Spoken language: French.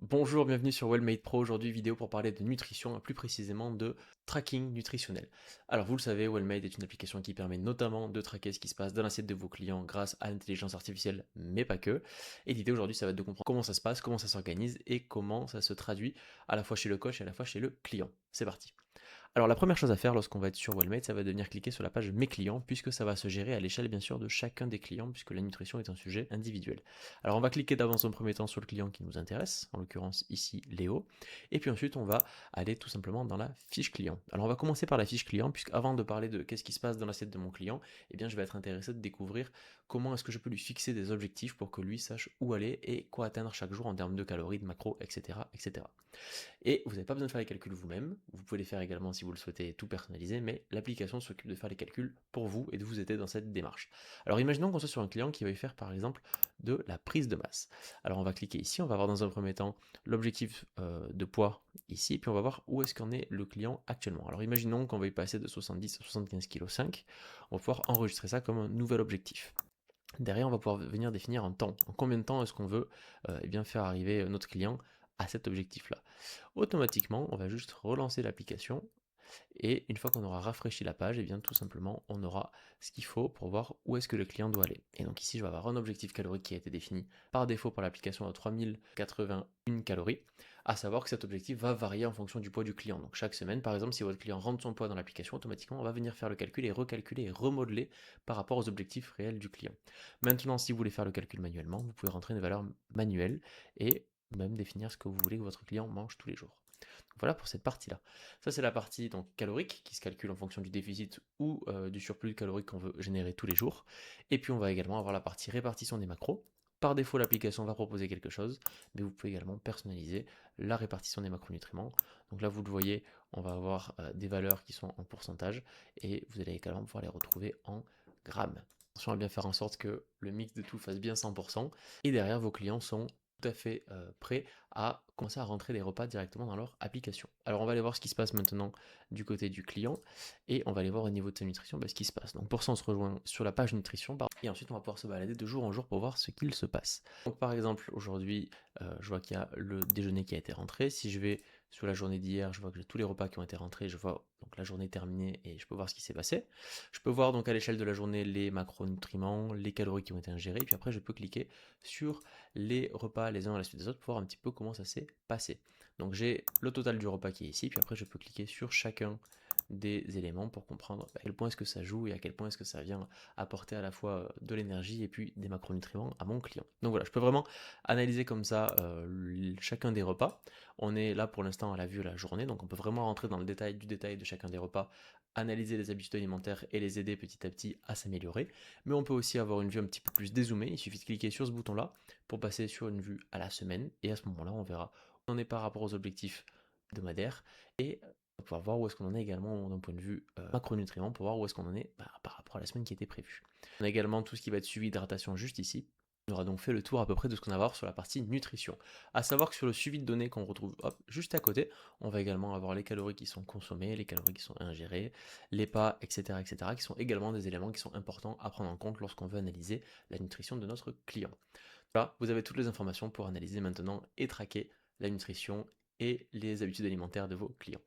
Bonjour, bienvenue sur Wellmade Pro. Aujourd'hui, vidéo pour parler de nutrition, plus précisément de tracking nutritionnel. Alors, vous le savez, Wellmade est une application qui permet notamment de traquer ce qui se passe dans l'assiette de vos clients grâce à l'intelligence artificielle, mais pas que. Et l'idée aujourd'hui, ça va être de comprendre comment ça se passe, comment ça s'organise et comment ça se traduit à la fois chez le coach et à la fois chez le client. C'est parti. Alors la première chose à faire lorsqu'on va être sur Wellmate, ça va venir cliquer sur la page Mes clients, puisque ça va se gérer à l'échelle bien sûr de chacun des clients, puisque la nutrition est un sujet individuel. Alors on va cliquer d'avance en premier temps sur le client qui nous intéresse, en l'occurrence ici Léo, et puis ensuite on va aller tout simplement dans la fiche client. Alors on va commencer par la fiche client, puisque avant de parler de qu'est-ce qui se passe dans l'assiette de mon client, eh bien je vais être intéressé de découvrir comment est-ce que je peux lui fixer des objectifs pour que lui sache où aller et quoi atteindre chaque jour en termes de calories, de macros, etc. etc. Et vous n'avez pas besoin de faire les calculs vous-même, vous pouvez les faire également si vous le souhaitez tout personnaliser, mais l'application s'occupe de faire les calculs pour vous et de vous aider dans cette démarche. Alors imaginons qu'on soit sur un client qui va y faire par exemple de la prise de masse. Alors on va cliquer ici, on va voir dans un premier temps l'objectif de poids ici, et puis on va voir où est-ce qu'en est le client actuellement. Alors imaginons qu'on va y passer de 70 à 75,5 kg, on va pouvoir enregistrer ça comme un nouvel objectif. Derrière, on va pouvoir venir définir un temps. En combien de temps est-ce qu'on veut eh bien, faire arriver notre client à cet objectif-là. Automatiquement, on va juste relancer l'application et une fois qu'on aura rafraîchi la page, et bien tout simplement, on aura ce qu'il faut pour voir où est-ce que le client doit aller. Et donc ici, je vais avoir un objectif calorique qui a été défini par défaut par l'application à 3081 calories, à savoir que cet objectif va varier en fonction du poids du client. Donc chaque semaine, par exemple, si votre client rentre son poids dans l'application, automatiquement, on va venir faire le calcul et recalculer et remodeler par rapport aux objectifs réels du client. Maintenant, si vous voulez faire le calcul manuellement, vous pouvez rentrer une valeur manuelle et même définir ce que vous voulez que votre client mange tous les jours. Voilà pour cette partie-là. Ça, c'est la partie donc, calorique qui se calcule en fonction du déficit ou du surplus calorique qu'on veut générer tous les jours. Et puis, on va également avoir la partie répartition des macros. Par défaut, l'application va proposer quelque chose, mais vous pouvez également personnaliser la répartition des macronutriments. Donc là, vous le voyez, on va avoir des valeurs qui sont en pourcentage et vous allez également pouvoir les retrouver en grammes. Attention à bien faire en sorte que le mix de tout fasse bien 100%. Et derrière, vos clients sont tout à fait prêts à commencer à rentrer les repas directement dans leur application. Alors on va aller voir ce qui se passe maintenant du côté du client et on va aller voir au niveau de sa nutrition ce qui se passe. Donc pour ça on se rejoint sur la page nutrition et ensuite on va pouvoir se balader de jour en jour pour voir ce qu'il se passe. Donc par exemple aujourd'hui je vois qu'il y a le déjeuner qui a été rentré. Si je vais sur la journée d'hier, je vois que j'ai tous les repas qui ont été rentrés, je vois donc la journée terminée et je peux voir ce qui s'est passé. Je peux voir donc à l'échelle de la journée les macronutriments, les calories qui ont été ingérées, et puis après je peux cliquer sur les repas les uns à la suite des autres pour voir un petit peu comment ça s'est passé. Donc j'ai le total du repas qui est ici, puis après je peux cliquer sur chacun des éléments pour comprendre à quel point est-ce que ça joue et à quel point est-ce que ça vient apporter à la fois de l'énergie et puis des macronutriments à mon client. Donc voilà, je peux vraiment analyser comme ça chacun des repas. On est là pour l'instant à la vue de la journée, donc on peut vraiment rentrer dans le détail du détail de chacun des repas, analyser les habitudes alimentaires et les aider petit à petit à s'améliorer. Mais on peut aussi avoir une vue un petit peu plus dézoomée, il suffit de cliquer sur ce bouton-là pour passer sur une vue à la semaine, et à ce moment-là, on verra où on est par rapport aux objectifs hebdomadaires, et on va pouvoir voir où est-ce qu'on en est également d'un point de vue macronutriments, pour voir où est-ce qu'on en est par rapport à la semaine qui était prévue. On a également tout ce qui va être suivi d'hydratation juste ici. On aura donc fait le tour à peu près de ce qu'on va voir sur la partie nutrition. À savoir que sur le suivi de données qu'on retrouve juste à côté, on va également avoir les calories qui sont consommées, les calories qui sont ingérées, les pas, etc., qui sont également des éléments qui sont importants à prendre en compte lorsqu'on veut analyser la nutrition de notre client. Voilà, vous avez toutes les informations pour analyser maintenant et traquer la nutrition et les habitudes alimentaires de vos clients.